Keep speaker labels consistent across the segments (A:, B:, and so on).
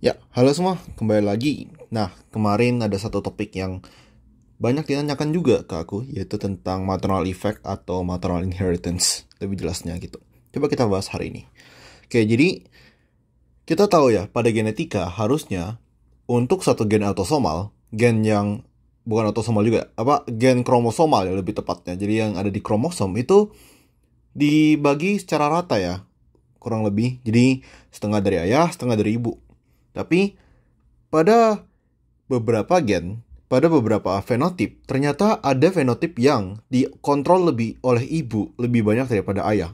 A: Ya, halo semua, kembali lagi. Nah, kemarin ada satu topik yang banyak ditanyakan juga ke aku, yaitu tentang maternal effect atau maternal inheritance, lebih jelasnya gitu. Coba kita bahas hari ini. Oke, jadi kita tahu ya, pada genetika harusnya untuk satu gen autosomal, gen yang bukan autosomal juga, gen kromosomal ya lebih tepatnya. Jadi yang ada di kromosom itu dibagi secara rata ya, kurang lebih. Jadi setengah dari ayah, setengah dari ibu. Tapi pada beberapa gen, pada beberapa fenotip, ternyata ada fenotip yang dikontrol lebih oleh ibu lebih banyak daripada ayah.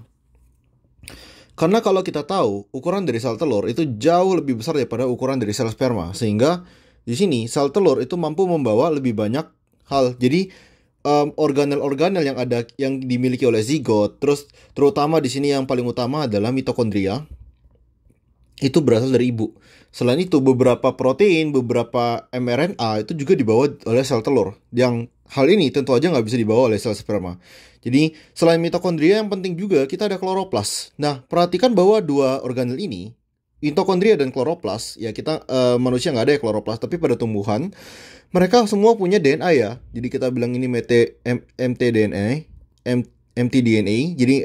A: Karena kalau kita tahu, ukuran dari sel telur itu jauh lebih besar daripada ukuran dari sel sperma. Sehingga di sini sel telur itu mampu membawa lebih banyak hal. Jadi organel-organel yang ada yang dimiliki oleh zigot, terus terutama di sini yang paling utama adalah mitokondria, itu berasal dari ibu. Selain itu, beberapa protein, beberapa mRNA itu juga dibawa oleh sel telur. Yang hal ini tentu aja nggak bisa dibawa oleh sel sperma. Jadi, selain mitokondria yang penting juga kita ada kloroplas. Nah, perhatikan bahwa dua organel ini, mitokondria dan kloroplas, ya kita manusia nggak ada ya kloroplas, tapi pada tumbuhan, mereka semua punya DNA ya. Jadi kita bilang ini mtDNA, mtDNA, jadi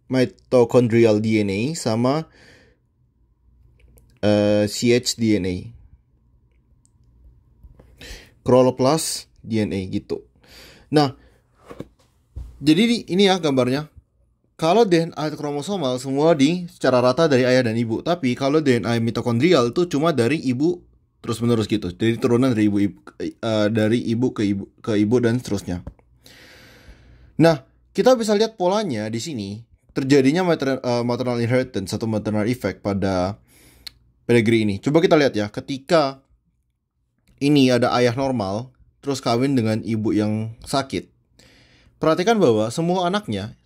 A: mitochondrial DNA sama cHDNA, kloroplas DNA gitu. Nah, jadi ini ya gambarnya. Kalau DNA kromosomal semua secara rata dari ayah dan ibu, tapi kalau DNA mitokondrial itu cuma dari ibu terus menerus gitu. Jadi turunan dari dari ibu ke ibu dan seterusnya. Nah, kita bisa lihat polanya di sini terjadinya maternal inheritance atau maternal effect pada pedigree ini. Coba kita lihat ya, ketika ini ada ayah normal, terus kawin dengan ibu yang sakit. Perhatikan bahwa semua anaknya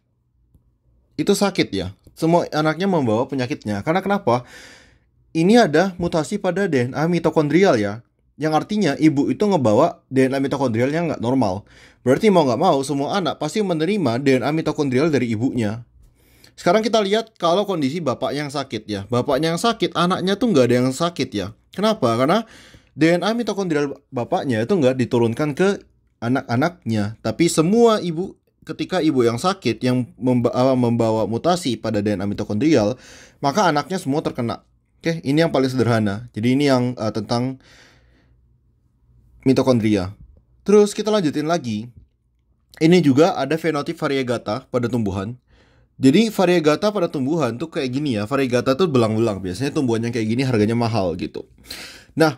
A: itu sakit ya. Semua anaknya membawa penyakitnya. Karena kenapa? Ini ada mutasi pada DNA mitokondrial ya. Yang artinya ibu itu ngebawa DNA mitokondrial yang nggak normal. Berarti mau nggak mau semua anak pasti menerima DNA mitokondrial dari ibunya. Sekarang kita lihat kalau kondisi bapak yang sakit ya. Bapaknya yang sakit, anaknya tuh nggak ada yang sakit ya. Kenapa? Karena DNA mitokondrial bapaknya itu nggak diturunkan ke anak-anaknya. Tapi semua ibu, ketika ibu yang sakit yang membawa mutasi pada DNA mitokondrial, maka anaknya semua terkena. Oke, ini yang paling sederhana. Jadi ini yang tentang mitokondria. Terus kita lanjutin lagi. Ini juga ada fenotip variegata pada tumbuhan. Jadi variegata pada tumbuhan tuh kayak gini ya. Variegata tuh belang-belang. Biasanya tumbuhan yang kayak gini harganya mahal gitu. Nah,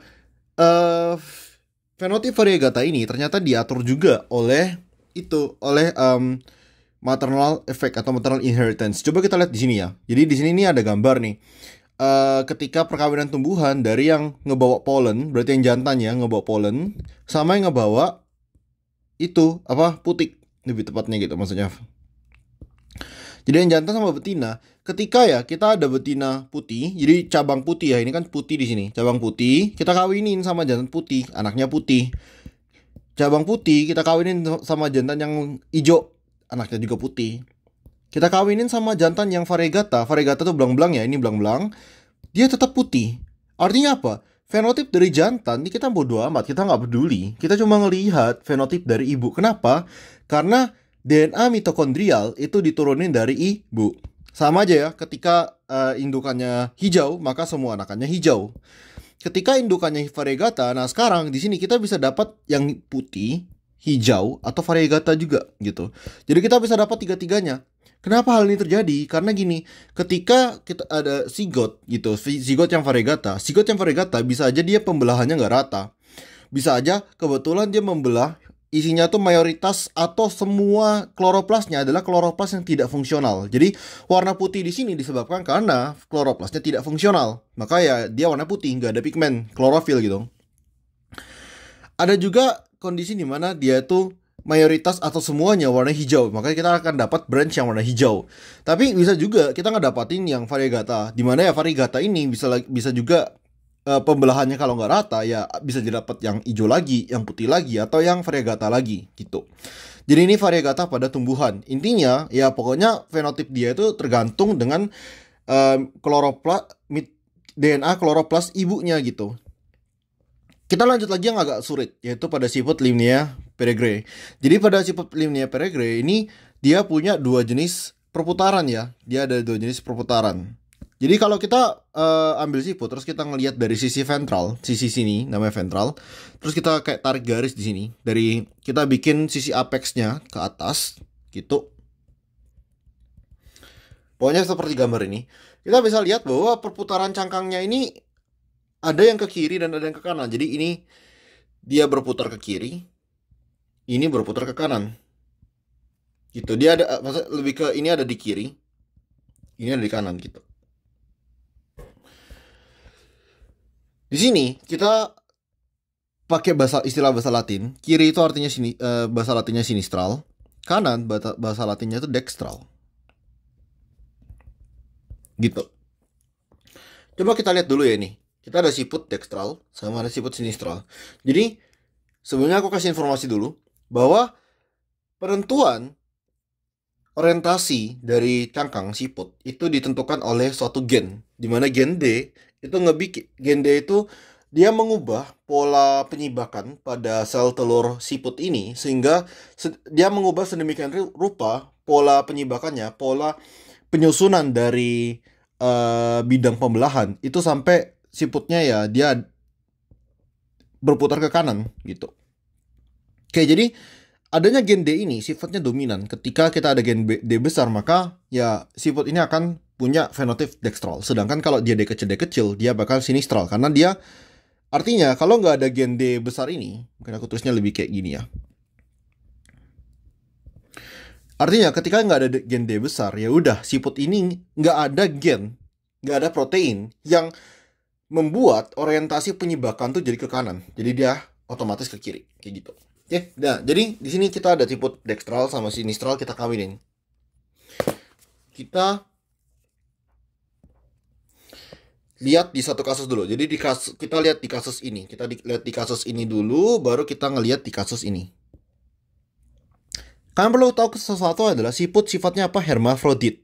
A: fenotip variegata ini ternyata diatur juga oleh maternal effect atau maternal inheritance. Coba kita lihat di sini ya. Jadi di sini nih ada gambar nih. Ketika perkawinan tumbuhan dari yang ngebawa polen, berarti yang jantannya ngebawa polen, sama yang ngebawa itu putik lebih tepatnya gitu maksudnya. Jadi yang jantan sama betina, ketika ya kita ada betina putih, jadi cabang putih ya, ini kan putih di sini, cabang putih, kita kawinin sama jantan putih, anaknya putih. Cabang putih kita kawinin sama jantan yang hijau, anaknya juga putih. Kita kawinin sama jantan yang variegata, variegata tuh belang-belang ya, ini belang-belang, dia tetap putih. Artinya apa? Fenotip dari jantan ini kita bodo amat, kita nggak peduli. Kita cuma ngelihat fenotip dari ibu. Kenapa? Karena DNA mitokondrial itu diturunin dari ibu. Sama aja ya, ketika indukannya hijau, maka semua anakannya hijau. Ketika indukannya variegata, nah sekarang di sini kita bisa dapat yang putih, hijau, atau variegata juga gitu. Jadi kita bisa dapat tiga-tiganya. Kenapa hal ini terjadi? Karena gini, ketika kita ada zigot gitu, zigot yang variegata bisa aja dia pembelahannya nggak rata. Bisa aja kebetulan dia membelah isinya tuh mayoritas atau semua kloroplasnya adalah kloroplas yang tidak fungsional. Jadi warna putih di sini disebabkan karena kloroplasnya tidak fungsional. Maka ya dia warna putih, nggak ada pigmen, klorofil gitu. Ada juga kondisi di mana dia tuh mayoritas atau semuanya warna hijau, makanya kita akan dapat branch yang warna hijau. Tapi bisa juga kita ngedapatin yang variegata, di mana ya variegata ini bisa juga pembelahannya kalau nggak rata ya bisa didapat yang hijau lagi, yang putih lagi, atau yang variegata lagi gitu. Jadi ini variegata pada tumbuhan. Intinya ya pokoknya fenotip dia itu tergantung dengan DNA kloroplas ibunya gitu. Kita lanjut lagi yang agak sulit, yaitu pada siput Limnaea peregrine. Jadi pada siput Limnaea peregrine ini dia punya dua jenis perputaran ya. Dia ada dua jenis perputaran. Jadi kalau kita ambil siput terus kita ngelihat dari sisi ventral, sisi sini namanya ventral, terus kita kayak tarik garis di sini, dari kita bikin sisi apexnya ke atas gitu. Pokoknya seperti gambar ini. Kita bisa lihat bahwa perputaran cangkangnya ini ada yang ke kiri dan ada yang ke kanan. Jadi ini dia berputar ke kiri, ini berputar ke kanan. Gitu. Dia ada maksud lebih ke ini ada di kiri, ini ada di kanan gitu. Di sini kita pakai istilah bahasa Latin. Kiri itu artinya bahasa Latinnya sinistral, kanan bahasa Latinnya itu dextral. Gitu. Coba kita lihat dulu ya ini. Kita ada siput dextral sama ada siput sinistral. Jadi sebelumnya aku kasih informasi dulu bahwa penentuan orientasi dari cangkang siput itu ditentukan oleh suatu gen, di mana gen D itu gen D itu dia mengubah pola penyibakan pada sel telur siput ini sehingga dia mengubah sedemikian rupa pola penyibakannya, pola penyusunan dari bidang pembelahan itu sampai siputnya ya dia berputar ke kanan gitu. Oke, jadi adanya gen D ini sifatnya dominan. Ketika kita ada gen D besar, maka ya siput ini akan punya fenotip dextral. Sedangkan kalau dia D kecil, dia bakal sinistral. Karena dia, artinya kalau nggak ada gen D besar ini, mungkin aku tulisnya lebih kayak gini ya. Artinya ketika nggak ada gen D besar, ya udah siput ini nggak ada gen, nggak ada protein yang membuat orientasi penyibakan tuh jadi ke kanan. Jadi dia otomatis ke kiri, kayak gitu. Oke, nah jadi di sini kita ada siput dextral sama sinistral kita kawinin. Kita lihat di satu kasus dulu. Jadi kita lihat di kasus ini. Kita lihat di kasus ini dulu, baru kita ngelihat di kasus ini. Kalian perlu tahu sesuatu adalah siput sifatnya apa? Hermafrodit.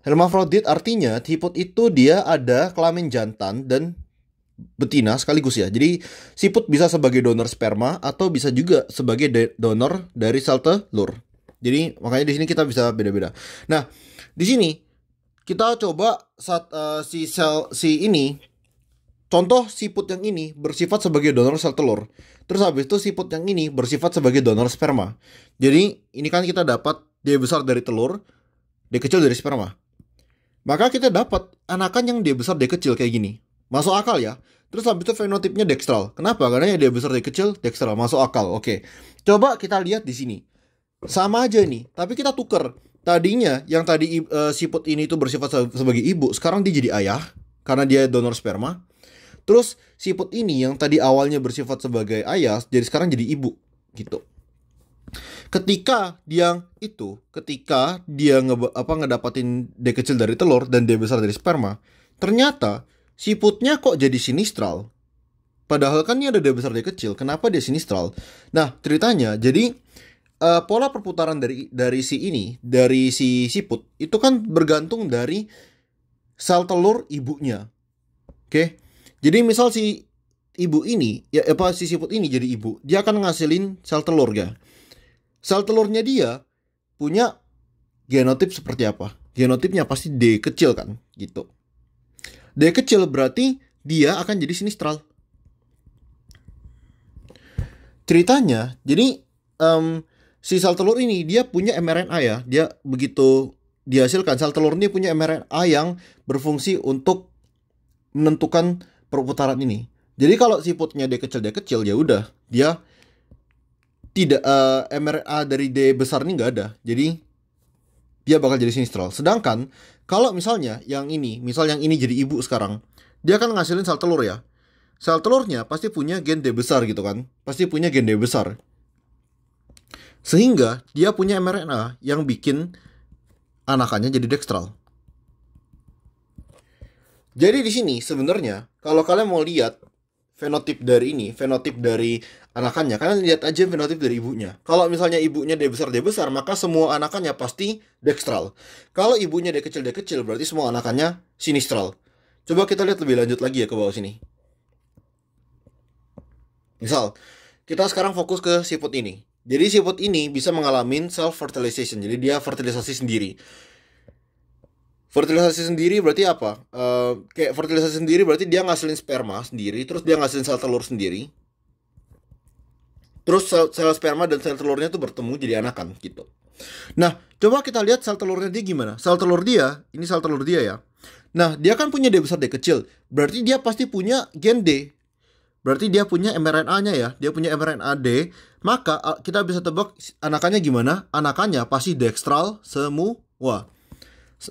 A: Hermafrodit artinya siput itu dia ada kelamin jantan dan betina sekaligus ya. Jadi siput bisa sebagai donor sperma atau bisa juga sebagai donor dari sel telur. Jadi makanya di sini kita bisa beda-beda. Nah, di sini kita coba ini contoh siput yang ini bersifat sebagai donor sel telur. Terus habis itu siput yang ini bersifat sebagai donor sperma. Jadi ini kan kita dapat D besar dari telur, D kecil dari sperma. Maka kita dapat anakan yang D besar D kecil kayak gini. Masuk akal ya. Terus habis itu fenotipnya dextral. Kenapa? Karena ya D besar D kecil dextral. Masuk akal. Oke. Coba kita lihat di sini. Sama aja nih. Tapi kita tuker. Tadinya yang tadi siput ini tuh bersifat sebagai ibu. Sekarang dia jadi ayah. Karena dia donor sperma. Terus siput ini yang tadi awalnya bersifat sebagai ayah. Jadi sekarang jadi ibu. Gitu. Ketika dia ngedapatin D kecil dari telur dan D besar dari sperma, ternyata siputnya kok jadi sinistral. Padahal kan ini ada D besar D kecil, kenapa dia sinistral? Nah, ceritanya jadi pola perputaran dari si siput itu kan bergantung dari sel telur ibunya. Oke. Jadi misal si siput ini jadi ibu, dia akan ngasilin sel telur ya. Sel telurnya dia punya genotip seperti apa? Genotipnya pasti D kecil kan, gitu. D kecil berarti dia akan jadi sinistral. Ceritanya, jadi si sel telur ini dia punya mRNA ya. Dia begitu dihasilkan sel telur ini punya mRNA yang berfungsi untuk menentukan perputaran ini. Jadi kalau siputnya D kecil ya udah dia tidak mRNA dari D besar ini nggak ada. Jadi dia bakal jadi sinistral. Sedangkan kalau misalnya yang ini jadi ibu sekarang, dia akan ngasilin sel telur ya. Sel telurnya pasti punya gen D besar gitu kan. Pasti punya gen D besar. Sehingga dia punya mRNA yang bikin anakannya jadi dextral. Jadi di sini sebenarnya kalau kalian mau lihat fenotip dari anakannya, kalian lihat aja fenotip dari ibunya. Kalau misalnya ibunya D besar, maka semua anakannya pasti dextral. Kalau ibunya D kecil, berarti semua anakannya sinistral. Coba kita lihat lebih lanjut lagi ya ke bawah sini. Misal, kita sekarang fokus ke siput ini. Jadi siput ini bisa mengalami self fertilization. Jadi dia fertilisasi sendiri. Fertilisasi sendiri berarti apa? Kayak fertilisasi sendiri berarti dia ngasilin sperma sendiri, terus dia ngasilin sel telur sendiri. Terus sel sperma dan sel telurnya tuh bertemu jadi anakan gitu. Nah, coba kita lihat sel telurnya dia gimana. Sel telur dia, ini sel telur dia ya. Nah, dia kan punya D besar D kecil. Berarti dia pasti punya gen D. Berarti dia punya mRNA-nya ya. Dia punya mRNA D. Maka kita bisa tebak anakannya gimana? Anakannya pasti dextral semua.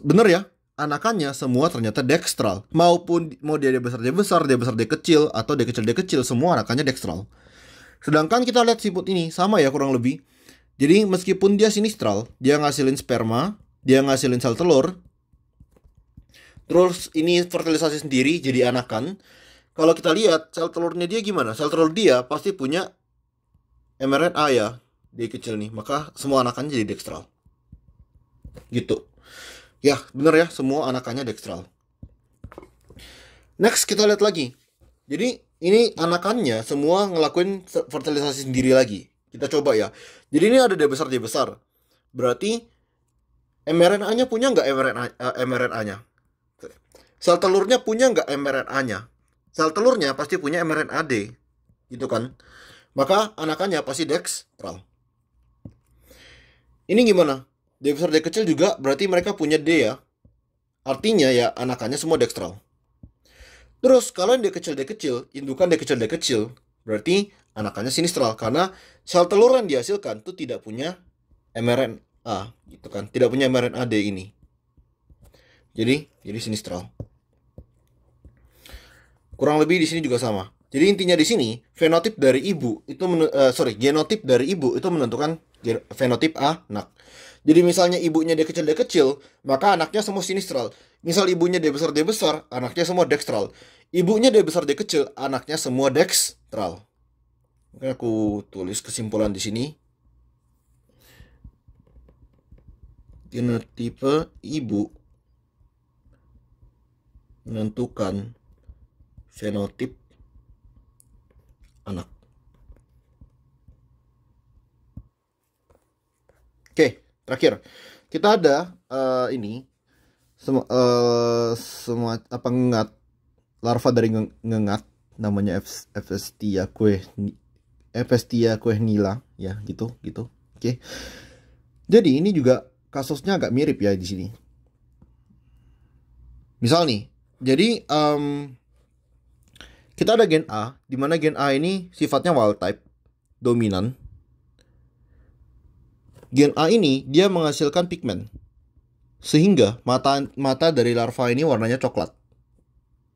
A: Bener ya? Anakannya semua ternyata dextral. Maupun mau dia D besar D besar, D besar D kecil, atau D kecil D kecil, semua anakannya dextral. Sedangkan kita lihat siput ini, sama ya kurang lebih. Jadi meskipun dia sinistral, dia ngasilin sperma, dia ngasilin sel telur. Terus ini fertilisasi sendiri jadi anakan. Kalau kita lihat sel telurnya dia gimana? Sel telur dia pasti punya mRNA ya, D kecil nih. Maka semua anakannya jadi dextral. Gitu. Ya, bener ya, semua anakannya dextral. Next kita lihat lagi. Jadi ini anakannya semua ngelakuin fertilisasi sendiri lagi. Kita coba ya. Jadi ini ada D besar D besar. Berarti mRNA-nya punya nggak mRNA-nya? Sel telurnya punya nggak mRNA-nya? Sel telurnya pasti punya mRNA D. Gitu kan? Maka anakannya pasti dextral. Ini gimana? D besar D kecil juga berarti mereka punya D ya. Artinya ya anakannya semua dextral. Terus kalau yang D kecil, indukan D kecil, berarti anakannya sinistral karena sel telur yang dihasilkan itu tidak punya mRNA, gitu kan? Tidak punya mRNA D ini. Jadi sinistral. Kurang lebih di sini juga sama. Jadi intinya di sini fenotip dari ibu itu genotip dari ibu itu menentukan fenotip anak. Jadi misalnya ibunya D kecil, maka anaknya semua sinistral. Misal ibunya D besar, anaknya semua dextral. Ibunya D besar D kecil, anaknya semua dextral. Oke, aku tulis kesimpulan di sini. Genotipe ibu menentukan fenotip anak. Oke, terakhir kita ada ini semua apa ngengat larva dari ngengat namanya Ephestia quehnila ya gitu. Oke. Jadi ini juga kasusnya agak mirip ya di sini. Misal nih, jadi kita ada gen A, di mana gen A ini sifatnya wild type, dominan. Gen A ini dia menghasilkan pigmen. Sehingga mata dari larva ini warnanya coklat.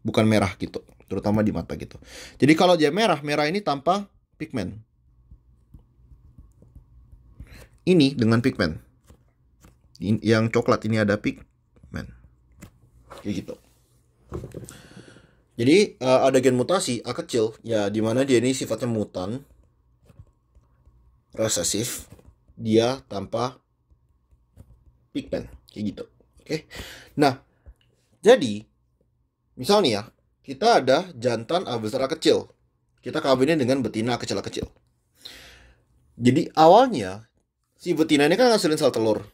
A: Bukan merah gitu, terutama di mata gitu. Jadi kalau dia merah ini tanpa pigmen. Ini dengan pigmen. Yang coklat ini ada pigmen. Kayak gitu. Jadi ada gen mutasi A kecil ya, dimana dia ini sifatnya mutan, resesif, dia tanpa pigmen kayak gitu. Oke. Nah, jadi misal nih ya, kita ada jantan A besar A kecil. Kita kawinin dengan betina A kecil A kecil. Jadi awalnya si betina ini kan ngasilin sel telur.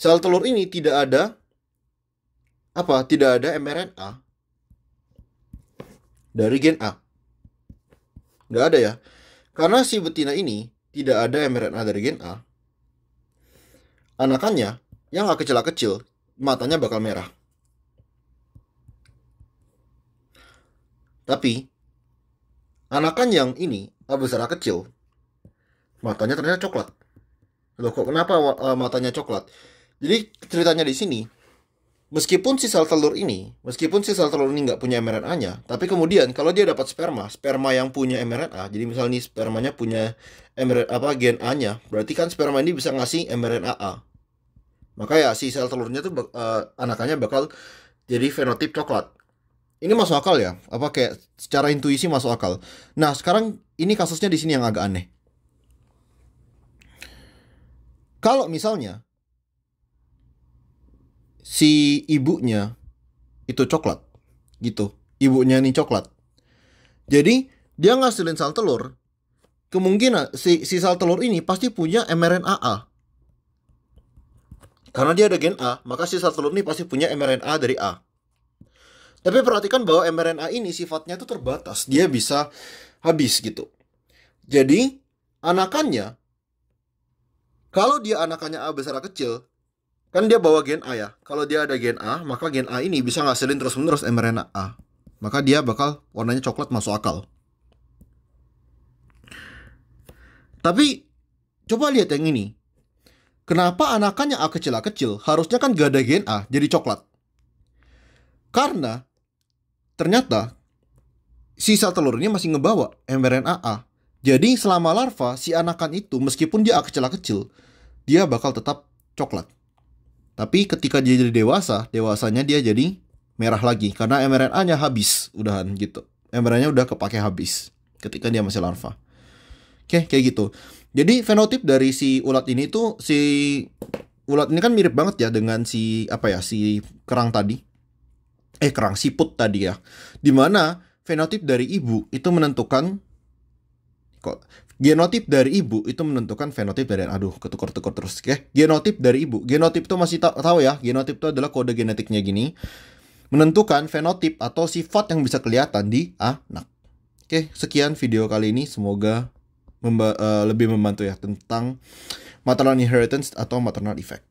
A: Sel telur ini tidak ada mRNA dari gen A. Nggak ada ya. Karena si betina ini tidak ada mRNA dari gen A. Anakannya yang A kecil matanya bakal merah. Tapi anakan yang ini A besar A kecil matanya ternyata coklat. Loh kok kenapa matanya coklat? Jadi ceritanya di sini, meskipun si sel telur ini nggak punya mRNA-nya, tapi kemudian kalau dia dapat sperma yang punya mRNA, jadi misalnya spermanya punya gen A-nya, berarti kan sperma ini bisa ngasih mRNA A. Maka ya si sel telurnya tuh anakannya bakal jadi fenotip coklat. Ini masuk akal ya? Apa kayak secara intuisi masuk akal. Nah, sekarang ini kasusnya di sini yang agak aneh. Kalau misalnya si ibunya itu coklat, gitu. Ibunya ini coklat. Jadi dia ngasilin sel telur. Kemungkinan si sel telur ini pasti punya mRNA A. Karena dia ada gen A, maka si sel telur ini pasti punya mRNA dari A. Tapi perhatikan bahwa mRNA ini sifatnya itu terbatas. Dia bisa habis gitu. Jadi anakannya, kalau dia anakannya A besar A kecil, kan dia bawa gen A ya. Kalau dia ada gen A, maka gen A ini bisa ngasilin terus-menerus mRNA A. Maka dia bakal warnanya coklat, masuk akal. Tapi coba lihat yang ini. Kenapa anakannya A kecil harusnya kan gak ada gen A, jadi coklat? Karena ternyata si sel telur ini masih ngebawa mRNA A. Jadi selama larva, si anakan itu meskipun dia A kecil, dia bakal tetap coklat. Tapi ketika dia jadi dewasa, dewasanya dia jadi merah lagi. Karena mRNA-nya habis, udahan gitu. mRNA-nya udah kepake habis ketika dia masih larva. Oke, kayak gitu. Jadi fenotip dari si ulat ini tuh, si ulat ini kan mirip banget ya dengan si si kerang tadi. Kerang siput tadi ya. Dimana fenotip dari ibu itu menentukan genotip dari ibu itu menentukan fenotip dari ketukar-tukar terus. Oke. Genotip dari ibu. Genotip itu masih tahu ya. Genotip itu adalah kode genetiknya gini. Menentukan fenotip atau sifat yang bisa kelihatan di anak. Oke, sekian video kali ini. Semoga lebih membantu ya tentang maternal inheritance atau maternal effect.